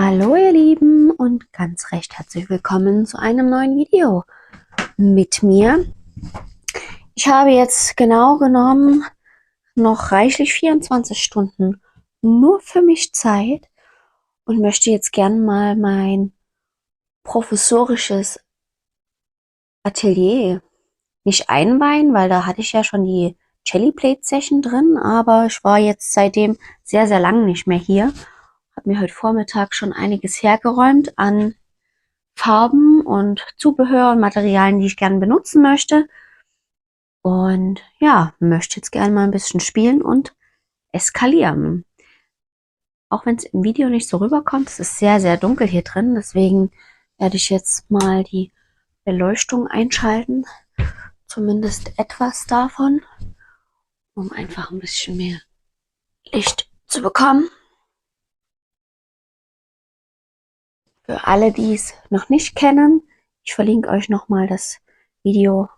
Hallo ihr Lieben und ganz recht herzlich willkommen zu einem neuen Video mit mir. Ich habe jetzt genau genommen noch reichlich 24 Stunden nur für mich Zeit und möchte jetzt gern mal mein professorisches Atelier nicht einweihen, weil da hatte ich ja schon die Jelly Plate Session drin, aber ich war jetzt seitdem sehr, sehr lang nicht mehr hier. Habe mir heute Vormittag schon einiges hergeräumt an Farben und Zubehör und Materialien, die ich gerne benutzen möchte. Und ja, möchte jetzt gerne mal ein bisschen spielen und eskalieren. Auch wenn es im Video nicht so rüberkommt, es ist sehr, sehr dunkel hier drin. Deswegen werde ich jetzt mal die Beleuchtung einschalten. Zumindest etwas davon, um einfach ein bisschen mehr Licht zu bekommen. Für alle, die es noch nicht kennen, ich verlinke euch nochmal das Video,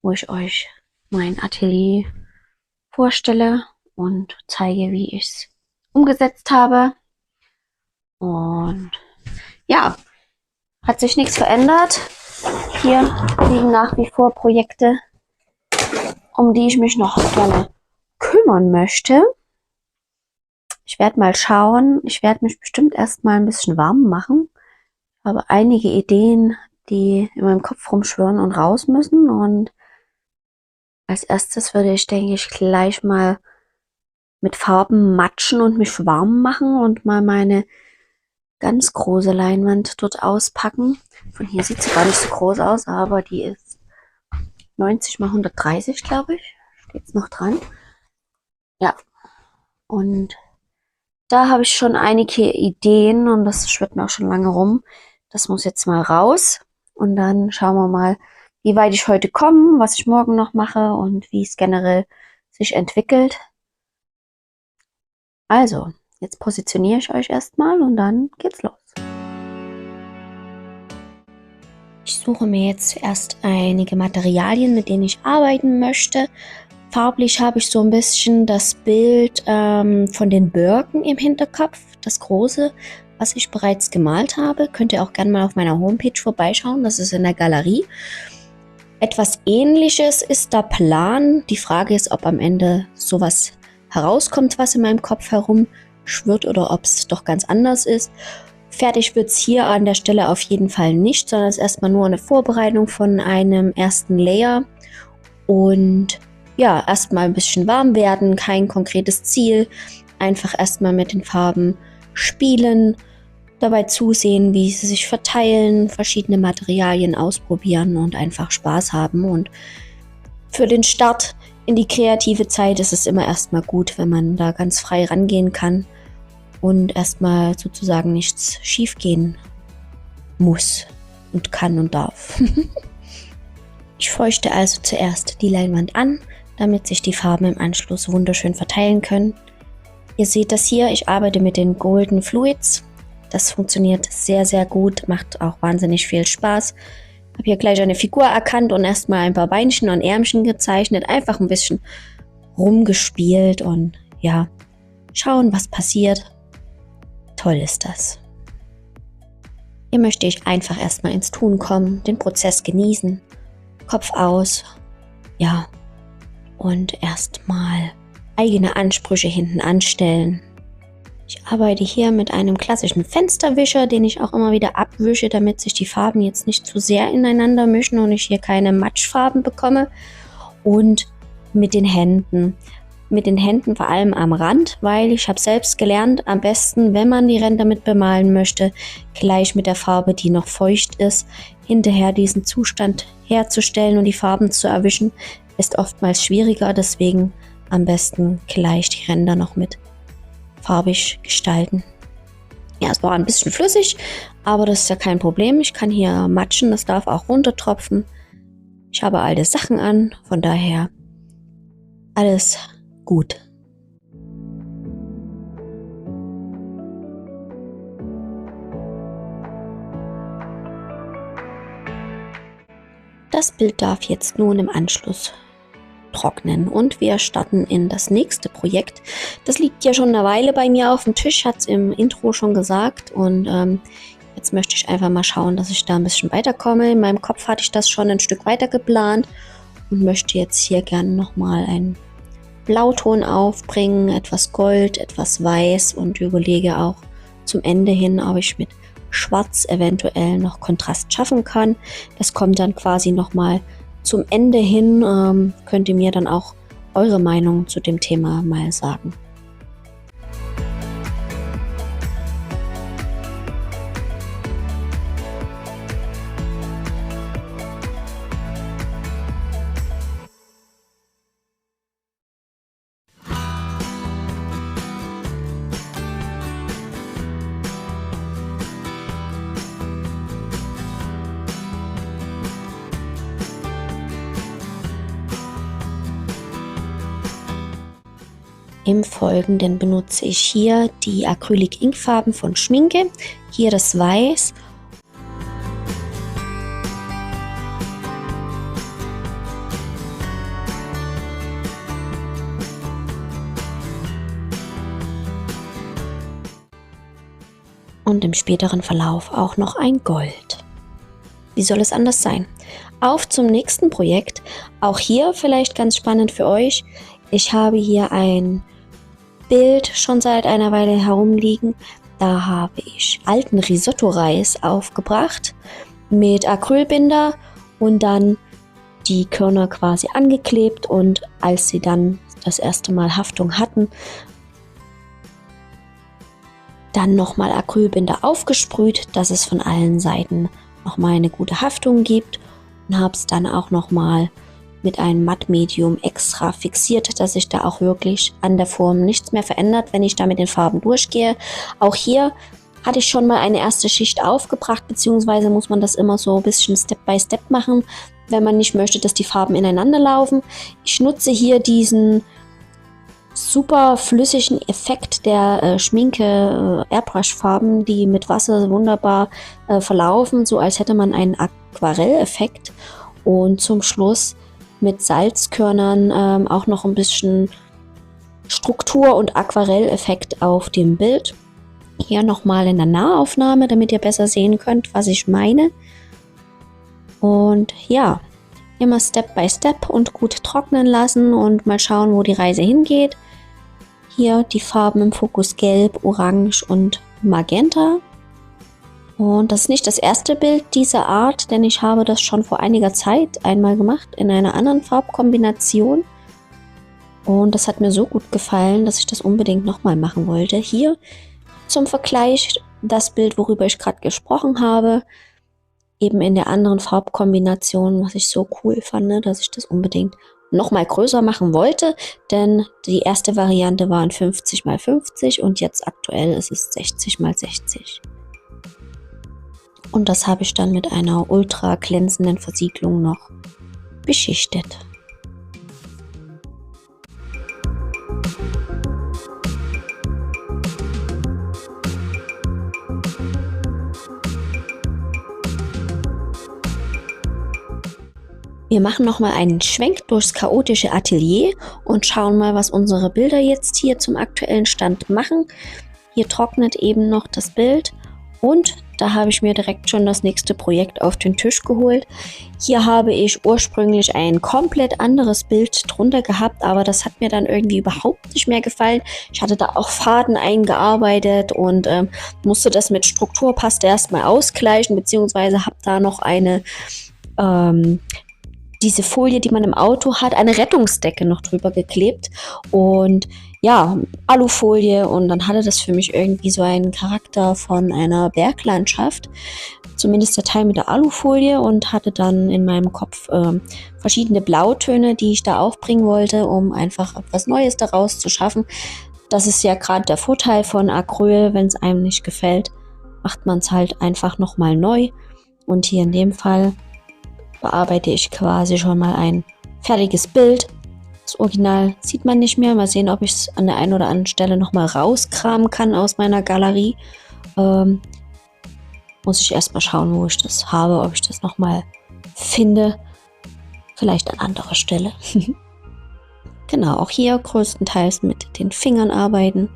wo ich euch mein Atelier vorstelle und zeige, wie ich es umgesetzt habe. Und ja, hat sich nichts verändert. Hier liegen nach wie vor Projekte, um die ich mich noch gerne kümmern möchte. Ich werde mal schauen. Ich werde mich bestimmt erstmal ein bisschen warm machen. Ich habe einige Ideen, die in meinem Kopf rumschwirren und raus müssen. Und als erstes würde ich, denke ich, gleich mal mit Farben matschen und mich warm machen und mal meine ganz große Leinwand dort auspacken. Von hier sieht sie gar nicht so groß aus, aber die ist 90 mal 130, glaube ich. Steht's noch dran. Ja. Und da habe ich schon einige Ideen und das schwirrt mir auch schon lange rum. Das muss jetzt mal raus. Und dann schauen wir mal, wie weit ich heute komme, was ich morgen noch mache und wie es generell sich entwickelt. Also, jetzt positioniere ich euch erstmal und dann geht's los. Ich suche mir jetzt zuerst einige Materialien, mit denen ich arbeiten möchte. Farblich habe ich so ein bisschen das Bild von den Birken im Hinterkopf, das große, was ich bereits gemalt habe. Könnt ihr auch gerne mal auf meiner Homepage vorbeischauen, das ist in der Galerie. Etwas Ähnliches ist der Plan. Die Frage ist, ob am Ende sowas herauskommt, was in meinem Kopf herumschwirrt oder ob es doch ganz anders ist. Fertig wird es hier an der Stelle auf jeden Fall nicht, sondern es ist erstmal nur eine Vorbereitung von einem ersten Layer. Und ja, erstmal ein bisschen warm werden, kein konkretes Ziel. Einfach erstmal mit den Farben spielen, dabei zusehen, wie sie sich verteilen, verschiedene Materialien ausprobieren und einfach Spaß haben. Und für den Start in die kreative Zeit ist es immer erstmal gut, wenn man da ganz frei rangehen kann und erstmal sozusagen nichts schiefgehen muss und kann und darf. Ich feuchte also zuerst die Leinwand an, damit sich die Farben im Anschluss wunderschön verteilen können. Ihr seht das hier, ich arbeite mit den Golden Fluids. Das funktioniert sehr, sehr gut, macht auch wahnsinnig viel Spaß. Ich habe hier gleich eine Figur erkannt und erstmal ein paar Beinchen und Ärmchen gezeichnet. Einfach ein bisschen rumgespielt und ja, schauen, was passiert. Toll ist das. Hier möchte ich einfach erstmal ins Tun kommen, den Prozess genießen, Kopf aus, ja, und erstmal eigene Ansprüche hinten anstellen. Ich arbeite hier mit einem klassischen Fensterwischer, den ich auch immer wieder abwische, damit sich die Farben jetzt nicht zu sehr ineinander mischen und ich hier keine Matschfarben bekomme. Und mit den Händen. Mit den Händen vor allem am Rand, weil ich habe selbst gelernt, am besten, wenn man die Ränder mit bemalen möchte, gleich mit der Farbe, die noch feucht ist, hinterher diesen Zustand herzustellen und die Farben zu erwischen, ist oftmals schwieriger. Deswegen am besten gleich die Ränder noch mit farbig gestalten. Ja, es war ein bisschen flüssig, aber das ist ja kein Problem. Ich kann hier matschen, das darf auch runtertropfen. Ich habe alte Sachen an, von daher alles gut. Das Bild darf jetzt nun im Anschluss trocknen. Und wir starten in das nächste Projekt. Das liegt ja schon eine Weile bei mir auf dem Tisch, hat es im Intro schon gesagt. Und jetzt möchte ich einfach mal schauen, dass ich da ein bisschen weiterkomme. In meinem Kopf hatte ich das schon ein Stück weiter geplant und möchte jetzt hier gerne nochmal einen Blauton aufbringen, etwas Gold, etwas Weiß und überlege auch zum Ende hin, ob ich mit Schwarz eventuell noch Kontrast schaffen kann. Das kommt dann quasi nochmal zum Ende hin. Könnt ihr mir dann auch eure Meinung zu dem Thema mal sagen. Im Folgenden benutze ich hier die Acrylic-Ink-Farben von Schminke, hier das Weiß. Und im späteren Verlauf auch noch ein Gold. Wie soll es anders sein? Auf zum nächsten Projekt. Auch hier vielleicht ganz spannend für euch. Ich habe hier ein Bild schon seit einer Weile herumliegen. Da habe ich alten Risotto-Reis aufgebracht mit Acrylbinder und dann die Körner quasi angeklebt, und als sie dann das erste Mal Haftung hatten, dann nochmal Acrylbinder aufgesprüht, dass es von allen Seiten nochmal eine gute Haftung gibt, und habe es dann auch nochmal mit einem Mattmedium extra fixiert, dass sich da auch wirklich an der Form nichts mehr verändert, wenn ich da mit den Farben durchgehe. Auch hier hatte ich schon mal eine erste Schicht aufgebracht, beziehungsweise muss man das immer so ein bisschen Step by Step machen, wenn man nicht möchte, dass die Farben ineinander laufen. Ich nutze hier diesen super flüssigen Effekt der Schminke Airbrush-Farben, die mit Wasser wunderbar verlaufen, so als hätte man einen Aquarelleffekt, und zum Schluss mit Salzkörnern auch noch ein bisschen Struktur und Aquarelleffekt auf dem Bild. Hier nochmal in der Nahaufnahme, damit ihr besser sehen könnt, was ich meine. Und ja, immer Step by Step und gut trocknen lassen und mal schauen, wo die Reise hingeht. Hier die Farben im Fokus Gelb, Orange und Magenta. Und das ist nicht das erste Bild dieser Art, denn ich habe das schon vor einiger Zeit einmal gemacht in einer anderen Farbkombination. Und das hat mir so gut gefallen, dass ich das unbedingt nochmal machen wollte. Hier zum Vergleich das Bild, worüber ich gerade gesprochen habe, eben in der anderen Farbkombination, was ich so cool fand, dass ich das unbedingt nochmal größer machen wollte, denn die erste Variante waren 50 x 50 und jetzt aktuell ist es 60 x 60. Und das habe ich dann mit einer ultra glänzenden Versiegelung noch beschichtet. Wir machen nochmal einen Schwenk durchs chaotische Atelier und schauen mal, was unsere Bilder jetzt hier zum aktuellen Stand machen. Hier trocknet eben noch das Bild und da habe ich mir direkt schon das nächste Projekt auf den Tisch geholt. Hier habe ich ursprünglich ein komplett anderes Bild drunter gehabt, aber das hat mir dann irgendwie überhaupt nicht mehr gefallen. Ich hatte da auch Faden eingearbeitet und musste das mit Strukturpaste erstmal ausgleichen, beziehungsweise habe da noch eine diese Folie, die man im Auto hat, eine Rettungsdecke noch drüber geklebt und ja, Alufolie, und dann hatte das für mich irgendwie so einen Charakter von einer Berglandschaft, zumindest der Teil mit der Alufolie, und hatte dann in meinem Kopf verschiedene Blautöne, die ich da aufbringen wollte, um einfach etwas Neues daraus zu schaffen. Das ist ja gerade der Vorteil von Acryl, wenn es einem nicht gefällt, macht man es halt einfach nochmal neu, und hier in dem Fall bearbeite ich quasi schon mal ein fertiges Bild. Das Original sieht man nicht mehr. Mal sehen, ob ich es an der einen oder anderen Stelle nochmal rauskramen kann aus meiner Galerie. Muss ich erstmal schauen, wo ich das habe, ob ich das nochmal finde. Vielleicht an anderer Stelle. Genau, auch hier größtenteils mit den Fingern arbeiten.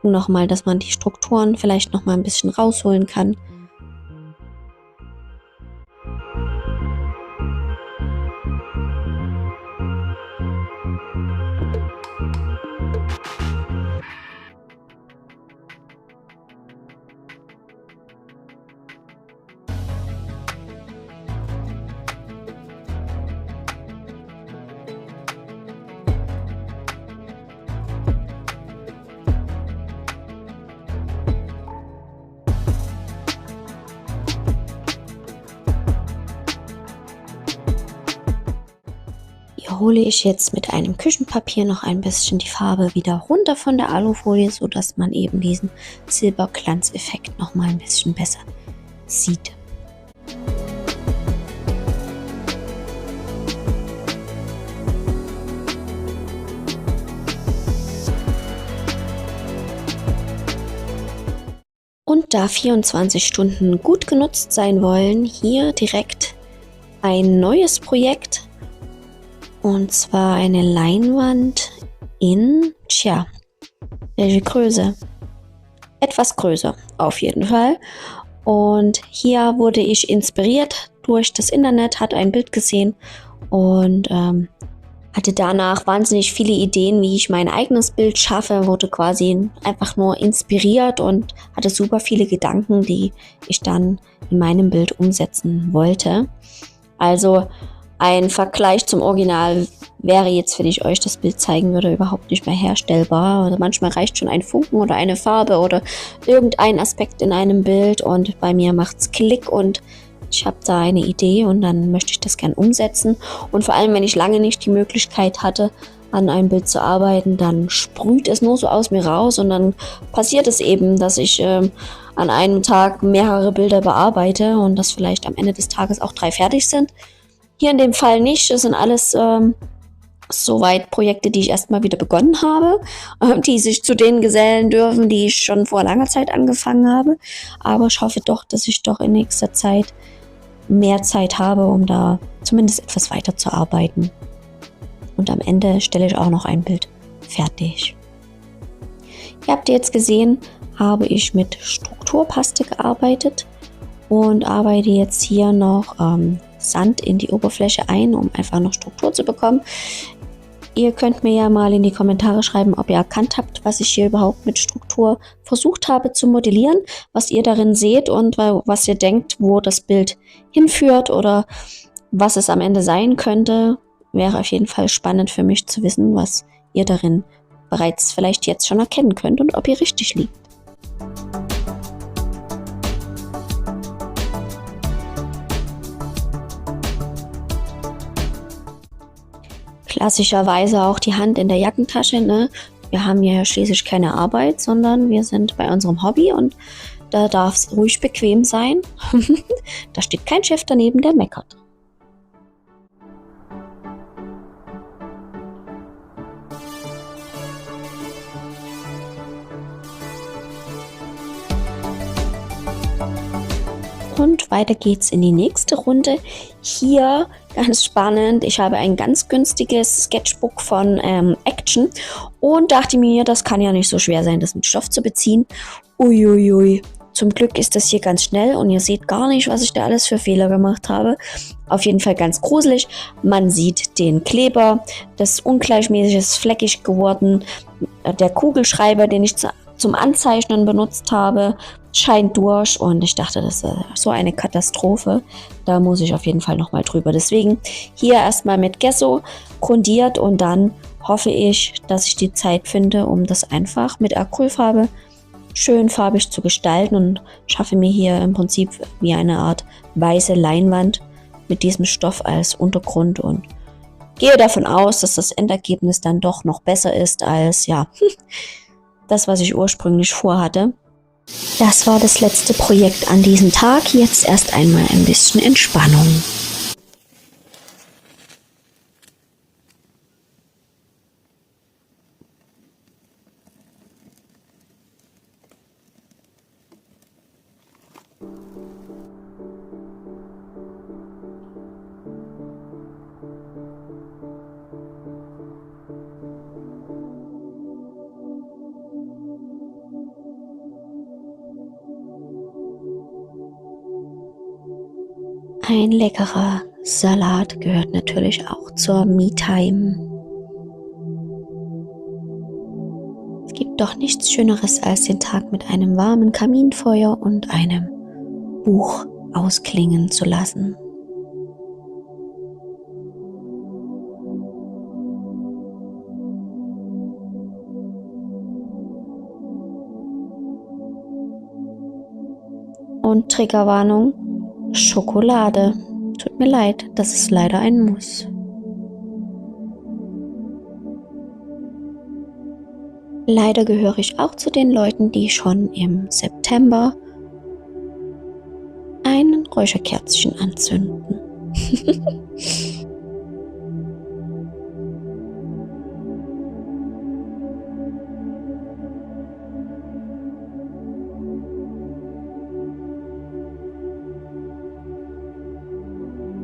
Nochmal, dass man die Strukturen vielleicht nochmal ein bisschen rausholen kann. Hier hole ich jetzt mit einem Küchenpapier noch ein bisschen die Farbe wieder runter von der Alufolie, sodass man eben diesen Silberglanzeffekt noch mal ein bisschen besser sieht. Und da 24 Stunden gut genutzt sein wollen, hier direkt ein neues Projekt. Und zwar eine Leinwand in, welche Größe? Etwas größer, auf jeden Fall. Und hier wurde ich inspiriert durch das Internet, hatte ein Bild gesehen und hatte danach wahnsinnig viele Ideen, wie ich mein eigenes Bild schaffe, wurde quasi einfach nur inspiriert und hatte super viele Gedanken, die ich dann in meinem Bild umsetzen wollte. Also ein Vergleich zum Original wäre jetzt, wenn ich euch das Bild zeigen würde, überhaupt nicht mehr herstellbar. Also manchmal reicht schon ein Funken oder eine Farbe oder irgendein Aspekt in einem Bild und bei mir macht's Klick und ich habe da eine Idee und dann möchte ich das gern umsetzen. Und vor allem, wenn ich lange nicht die Möglichkeit hatte, an einem Bild zu arbeiten, dann sprüht es nur so aus mir raus und dann passiert es eben, dass ich an einem Tag mehrere Bilder bearbeite und dass vielleicht am Ende des Tages auch 3 fertig sind. Hier in dem Fall nicht. Das sind alles soweit Projekte, die ich erstmal wieder begonnen habe, die sich zu denen gesellen dürfen, die ich schon vor langer Zeit angefangen habe. Aber ich hoffe doch, dass ich doch in nächster Zeit mehr Zeit habe, um da zumindest etwas weiter zu arbeiten. Und am Ende stelle ich auch noch ein Bild fertig. Ihr habt jetzt gesehen, habe ich mit Strukturpaste gearbeitet und arbeite jetzt hier noch Sand in die Oberfläche ein, um einfach noch Struktur zu bekommen. Ihr könnt mir ja mal in die Kommentare schreiben, ob ihr erkannt habt, was ich hier überhaupt mit Struktur versucht habe zu modellieren, was ihr darin seht und was ihr denkt, wo das Bild hinführt oder was es am Ende sein könnte. Wäre auf jeden Fall spannend für mich zu wissen, was ihr darin bereits vielleicht jetzt schon erkennen könnt und ob ihr richtig liegt. Klassischerweise auch die Hand in der Jackentasche, ne? Wir haben ja schließlich keine Arbeit, sondern wir sind bei unserem Hobby und da darf es ruhig bequem sein. Da steht kein Chef daneben, der meckert. Und weiter geht's in die nächste Runde. Hier ganz spannend. Ich habe ein ganz günstiges Sketchbook von Action und dachte mir, das kann ja nicht so schwer sein, das mit Stoff zu beziehen. Uiuiui. Zum Glück ist das hier ganz schnell und ihr seht gar nicht, was ich da alles für Fehler gemacht habe. Auf jeden Fall ganz gruselig. Man sieht den Kleber, das ungleichmäßig ist fleckig geworden. Der Kugelschreiber, den ich zum Anzeichnen benutzt habe, scheint durch und ich dachte, das ist so eine Katastrophe. Da muss ich auf jeden Fall nochmal drüber. Deswegen hier erstmal mit Gesso grundiert und dann hoffe ich, dass ich die Zeit finde, um das einfach mit Acrylfarbe schön farbig zu gestalten und schaffe mir hier im Prinzip wie eine Art weiße Leinwand mit diesem Stoff als Untergrund und gehe davon aus, dass das Endergebnis dann doch noch besser ist als das, was ich ursprünglich vorhatte. Das war das letzte Projekt an diesem Tag. Jetzt erst einmal ein bisschen Entspannung. Ein leckerer Salat gehört natürlich auch zur Me-Time. Es gibt doch nichts Schöneres, als den Tag mit einem warmen Kaminfeuer und einem Buch ausklingen zu lassen. Und Triggerwarnung: Schokolade. Tut mir leid, das ist leider ein Muss. Leider gehöre ich auch zu den Leuten, die schon im September ein Räucherkerzchen anzünden.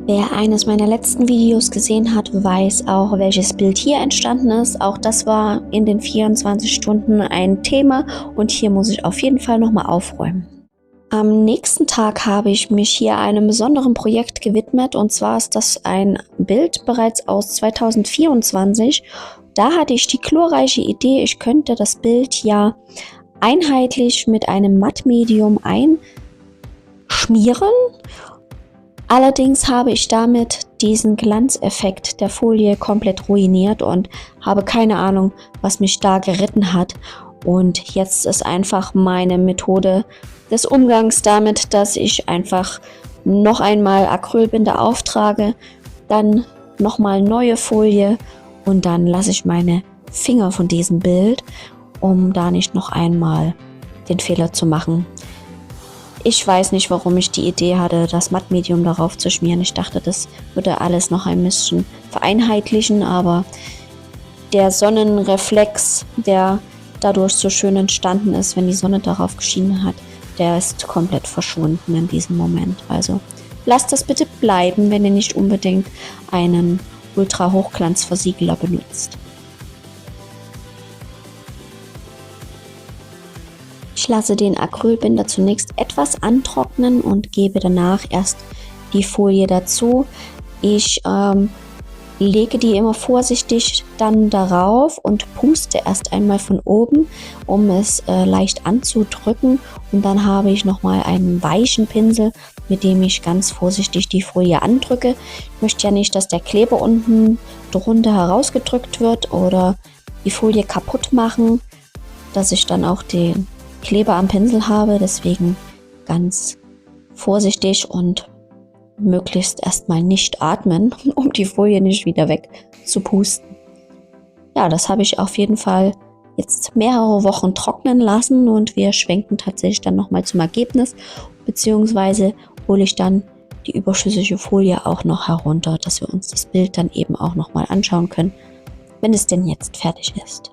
Wer eines meiner letzten Videos gesehen hat, weiß auch, welches Bild hier entstanden ist. Auch das war in den 24 Stunden ein Thema und hier muss ich auf jeden Fall nochmal aufräumen. Am nächsten Tag habe ich mich hier einem besonderen Projekt gewidmet, und zwar ist das ein Bild bereits aus 2024. Da hatte ich die glorreiche Idee, ich könnte das Bild ja einheitlich mit einem Mattmedium einschmieren. Allerdings habe ich damit diesen Glanzeffekt der Folie komplett ruiniert und habe keine Ahnung, was mich da geritten hat. Und jetzt ist einfach meine Methode des Umgangs damit, dass ich einfach noch einmal Acrylbinder auftrage, dann nochmal neue Folie und dann lasse ich meine Finger von diesem Bild, um da nicht noch einmal den Fehler zu machen. Ich weiß nicht, warum ich die Idee hatte, das Mattmedium darauf zu schmieren. Ich dachte, das würde alles noch ein bisschen vereinheitlichen, aber der Sonnenreflex, der dadurch so schön entstanden ist, wenn die Sonne darauf geschienen hat, der ist komplett verschwunden in diesem Moment. Also lasst das bitte bleiben, wenn ihr nicht unbedingt einen Ultra-Hochglanzversiegler benutzt. Ich lasse den Acrylbinder zunächst etwas antrocknen und gebe danach erst die Folie dazu. Ich lege die immer vorsichtig dann darauf und puste erst einmal von oben, um es leicht anzudrücken. Und dann habe ich nochmal einen weichen Pinsel, mit dem ich ganz vorsichtig die Folie andrücke. Ich möchte ja nicht, dass der Kleber unten drunter herausgedrückt wird oder die Folie kaputt machen, dass ich dann auch den Kleber am Pinsel habe. Deswegen ganz vorsichtig und möglichst erstmal nicht atmen, um die Folie nicht wieder wegzupusten. Ja, das habe ich auf jeden Fall jetzt mehrere Wochen trocknen lassen und wir schwenken tatsächlich dann nochmal zum Ergebnis, beziehungsweise hole ich dann die überschüssige Folie auch noch herunter, dass wir uns das Bild dann eben auch nochmal anschauen können, wenn es denn jetzt fertig ist.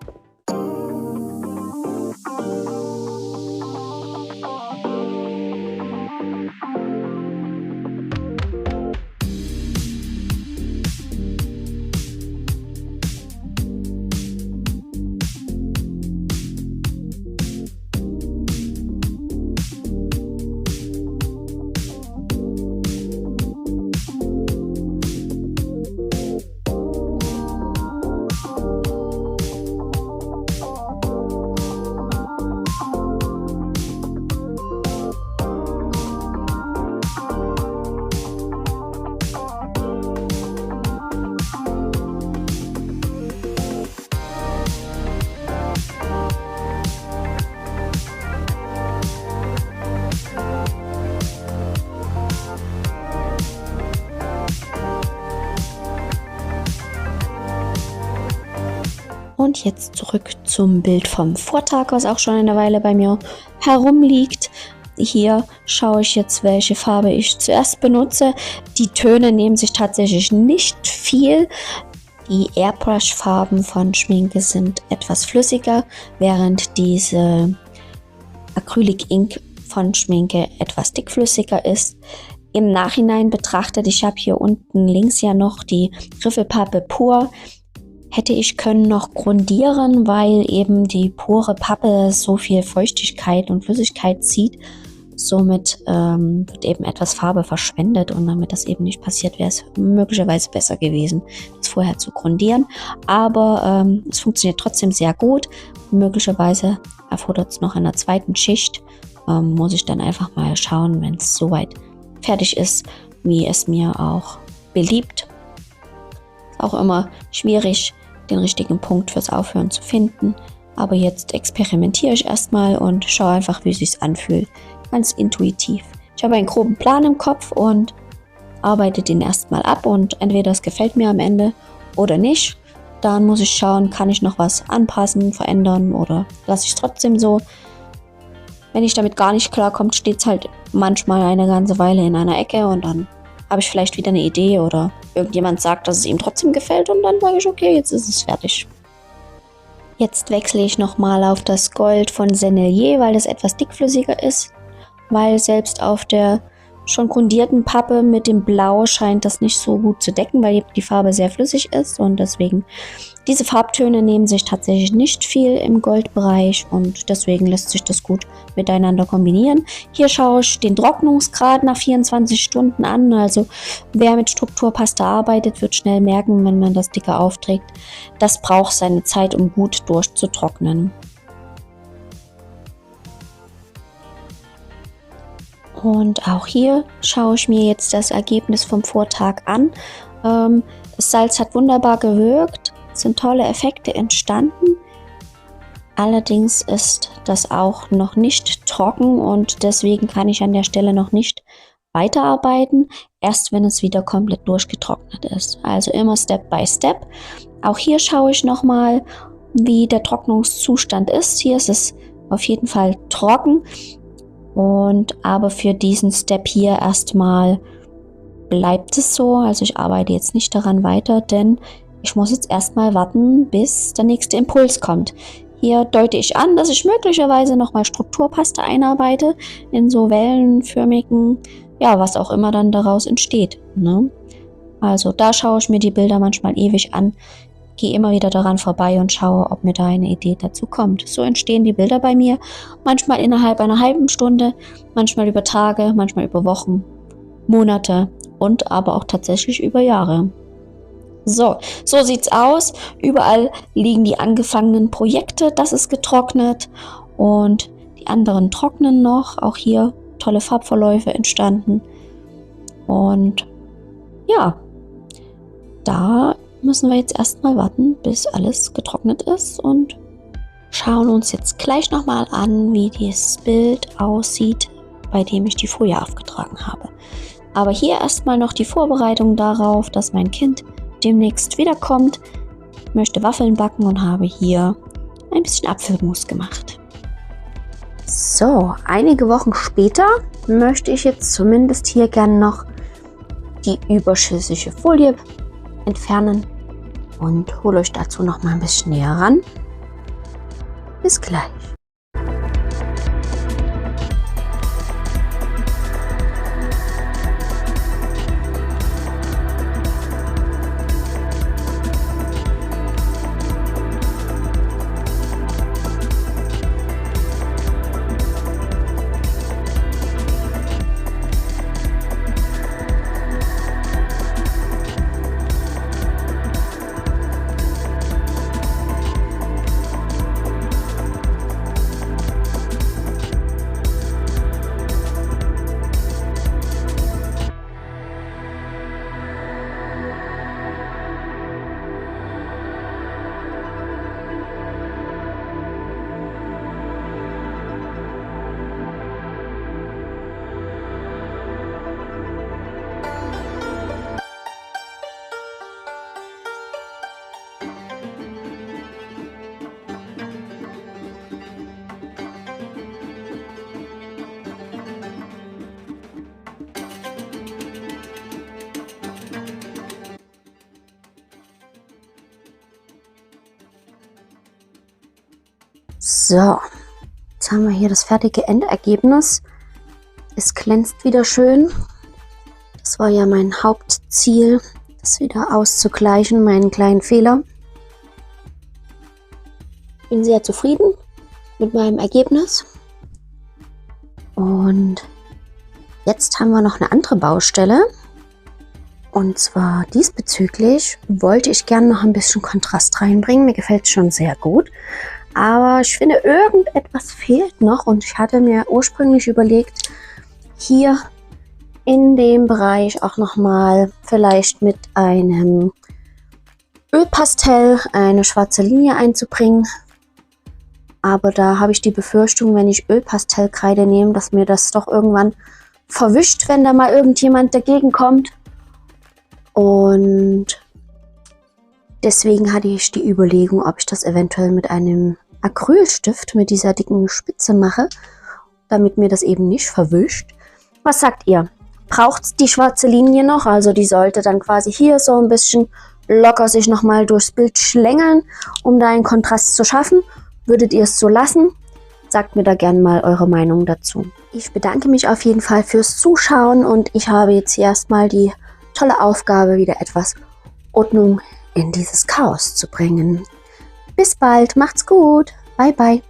Und jetzt zurück zum Bild vom Vortag, was auch schon eine Weile bei mir herumliegt. Hier schaue ich jetzt, welche Farbe ich zuerst benutze. Die Töne nehmen sich tatsächlich nicht viel. Die Airbrush-Farben von Schminke sind etwas flüssiger, während diese Acrylic Ink von Schminke etwas dickflüssiger ist. Im Nachhinein betrachtet, ich habe hier unten links ja noch die Griffelpappe pur. Hätte ich können noch grundieren, weil eben die pure Pappe so viel Feuchtigkeit und Flüssigkeit zieht. Somit wird eben etwas Farbe verschwendet und damit das eben nicht passiert, wäre es möglicherweise besser gewesen, das vorher zu grundieren. Aber es funktioniert trotzdem sehr gut. Möglicherweise erfordert es noch einer zweiten Schicht. Muss ich dann einfach mal schauen, wenn es soweit fertig ist, wie es mir auch beliebt. Ist auch immer schwierig, den richtigen Punkt fürs Aufhören zu finden. Aber jetzt experimentiere ich erstmal und schaue einfach, wie es sich anfühlt. Ganz intuitiv. Ich habe einen groben Plan im Kopf und arbeite den erstmal ab und entweder es gefällt mir am Ende oder nicht. Dann muss ich schauen, kann ich noch was anpassen, verändern oder lasse ich es trotzdem so. Wenn ich damit gar nicht klarkomme, steht es halt manchmal eine ganze Weile in einer Ecke und dann habe ich vielleicht wieder eine Idee oder irgendjemand sagt, dass es ihm trotzdem gefällt und dann sage ich, okay, jetzt ist es fertig. Jetzt wechsle ich nochmal auf das Gold von Sennelier, weil das etwas dickflüssiger ist, weil selbst auf der schon grundierten Pappe mit dem Blau scheint das nicht so gut zu decken, weil die Farbe sehr flüssig ist und deswegen, diese Farbtöne nehmen sich tatsächlich nicht viel im Goldbereich und deswegen lässt sich das gut miteinander kombinieren. Hier schaue ich den Trocknungsgrad nach 24 Stunden an, also wer mit Strukturpaste arbeitet, wird schnell merken, wenn man das dicker aufträgt, das braucht seine Zeit, um gut durchzutrocknen. Und auch hier schaue ich mir jetzt das Ergebnis vom Vortag an. Das Salz hat wunderbar gewirkt, es sind tolle Effekte entstanden. Allerdings ist das auch noch nicht trocken und deswegen kann ich an der Stelle noch nicht weiterarbeiten, erst wenn es wieder komplett durchgetrocknet ist. Also immer Step by Step. Auch hier schaue ich nochmal, wie der Trocknungszustand ist. Hier ist es auf jeden Fall trocken. Aber für diesen Step hier erstmal bleibt es so. Also ich arbeite jetzt nicht daran weiter, denn ich muss jetzt erstmal warten, bis der nächste Impuls kommt. Hier deute ich an, dass ich möglicherweise nochmal Strukturpaste einarbeite in so wellenförmigen, ja, was auch immer dann daraus entsteht, ne? Also da schaue ich mir die Bilder manchmal ewig an, gehe immer wieder daran vorbei und schaue, ob mir da eine Idee dazu kommt. So entstehen die Bilder bei mir, manchmal innerhalb einer halben Stunde, manchmal über Tage, manchmal über Wochen, Monate und aber auch tatsächlich über Jahre. So sieht's aus. Überall liegen die angefangenen Projekte, das ist getrocknet und die anderen trocknen noch. Auch hier tolle Farbverläufe entstanden. Und ja, da müssen wir jetzt erstmal warten, bis alles getrocknet ist und schauen uns jetzt gleich nochmal an, wie dieses Bild aussieht, bei dem ich die Folie aufgetragen habe. Aber hier erstmal noch die Vorbereitung darauf, dass mein Kind demnächst wiederkommt. Ich möchte Waffeln backen und habe hier ein bisschen Apfelmus gemacht. So, einige Wochen später möchte ich jetzt zumindest hier gerne noch die überschüssige Folie entfernen und hole euch dazu noch mal ein bisschen näher ran. Bis gleich. So, jetzt haben wir hier das fertige Endergebnis. Es glänzt wieder schön. Das war ja mein Hauptziel, das wieder auszugleichen, meinen kleinen Fehler. Bin sehr zufrieden mit meinem Ergebnis. Und jetzt haben wir noch eine andere Baustelle. Und zwar diesbezüglich wollte ich gerne noch ein bisschen Kontrast reinbringen. Mir gefällt es schon sehr gut. Aber ich finde, irgendetwas fehlt noch. Und ich hatte mir ursprünglich überlegt, hier in dem Bereich auch nochmal vielleicht mit einem Ölpastell eine schwarze Linie einzubringen. Aber da habe ich die Befürchtung, wenn ich Ölpastellkreide nehme, dass mir das doch irgendwann verwischt, wenn da mal irgendjemand dagegen kommt. Und deswegen hatte ich die Überlegung, ob ich das eventuell mit einem Acrylstift mit dieser dicken Spitze mache, damit mir das eben nicht verwischt. Was sagt ihr? Braucht die schwarze Linie noch? Also die sollte dann quasi hier so ein bisschen locker sich nochmal durchs Bild schlängeln, um da einen Kontrast zu schaffen. Würdet ihr es so lassen? Sagt mir da gerne mal eure Meinung dazu. Ich bedanke mich auf jeden Fall fürs Zuschauen und ich habe jetzt hier erstmal die tolle Aufgabe, wieder etwas Ordnung in dieses Chaos zu bringen. Bis bald, macht's gut, bye bye.